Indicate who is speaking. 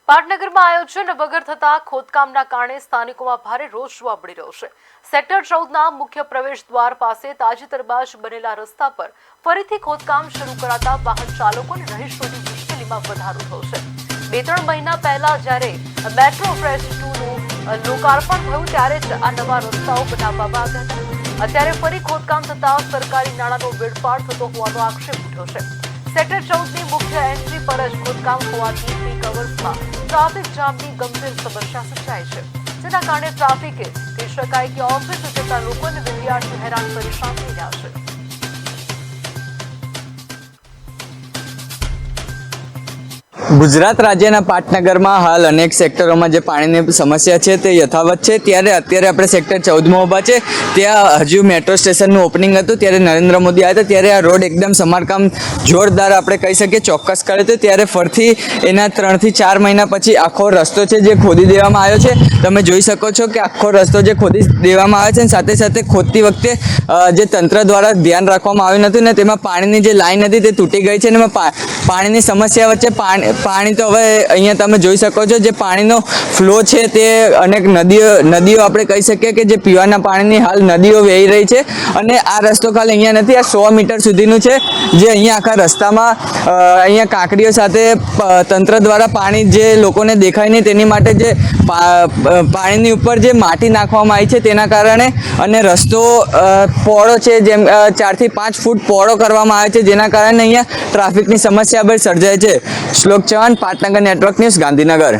Speaker 1: પાટનગરમાં આયોજન વગર થતા ખોદકામના કારણે સ્થાનિકોમાં ભારે રોષ જોવા મળી રહ્યો છે। સેક્ટર 14ના મુખ્ય પ્રવેશ દ્વાર પાસે તાજેતરમાં જ બનેલા રસ્તા પર ફરીથી ખોદકામ શરૂ કરાતા વાહન ચાલકો અને રહીશોની મુશ્કેલીમાં વધારો થયો છે। 2-3 મહિના પહેલા જ્યારે મેટ્રો ફેઝ 2નું લોકાર્પણ થયું ત્યારે જ આ નવા રસ્તાઓ બનાવવામાં આવ્યા હતા। અત્યારે ફરી ખોદકામ થતા સરકારી નાણાંનો વેડફાટ થતો હોવાનો આક્ષેપ ઉઠ્યો છે। સેક્ટર 14ની મુખ્ય એન્ટ્રી પર જ ખોદકામ હોવાથી પીક અવર્સમાં ટ્રાફિક જામની ગંભીર સમસ્યા સર્જાય છે, જેના કારણે ટ્રાફિકે કહી શકાય કે ઓફિસ જતા લોકો અને વિદ્યાર્થીઓ હેરાન પરેશાન થઈ રહ્યા છે।
Speaker 2: ગુજરાત રાજ્યના પાટનગરમાં હાલ અનેક સેક્ટરોમાં જે પાણીની સમસ્યા છે તે યથાવત છે। ત્યારે અત્યારે આપણે સેક્ટર 14માં ઊભા છે। ત્યાં હજુ મેટ્રો સ્ટેશનનું ઓપનિંગ હતું ત્યારે નરેન્દ્ર મોદી આવ્યા હતા, ત્યારે આ રોડ એકદમ સમારકામ જોરદાર આપણે કહી શકીએ ચોક્કસ કરે તો ત્યારે ફરીથી એના 3 થી 4 મહિના પછી આખો રસ્તો છે જે ખોદી દેવામાં આવ્યો છે। તમે જોઈ શકો છો કે આખો રસ્તો જે ખોદી દેવામાં આવ્યો છે, સાથે સાથે ખોદતી વખતે જે તંત્ર દ્વારા ધ્યાન રાખવામાં આવ્યું નથી ને તેમાં પાણીની જે લાઈન હતી તે તૂટી ગઈ છે અને એમાં પાણીની સમસ્યા વચ્ચે પાણી તો હવે અહીંયા તમે જોઈ શકો છો જે પાણીનો ફ્લો છે તે અનેક નદીઓ આપણે કહી શકીએ કે જે પીવાના પાણીની હાલ નદીઓ વહી રહી છે। અને આ રસ્તો ખાલી અહીંયા નથી, આ 100 મીટર સુધીનું છે જે અહીંયા આખા રસ્તામાં અહીંયા કાંકરીઓ સાથે તંત્ર દ્વારા પાણી જે લોકોને દેખાય નહીં તેની માટે જે પાણીની ઉપર જે માટી નાખવામાં આવી છે તેના કારણે અને રસ્તો પહોળો છે, જેમ 4 થી 5 ફૂટ પહોળો કરવામાં આવે છે, જેના કારણે અહીંયા ટ્રાફિકની સમસ્યા પણ સર્જાય છે। શ્લોક ચૌહાણ, પાટનગર નેટવર્ક ન્યૂઝ, ગાંધીનગર।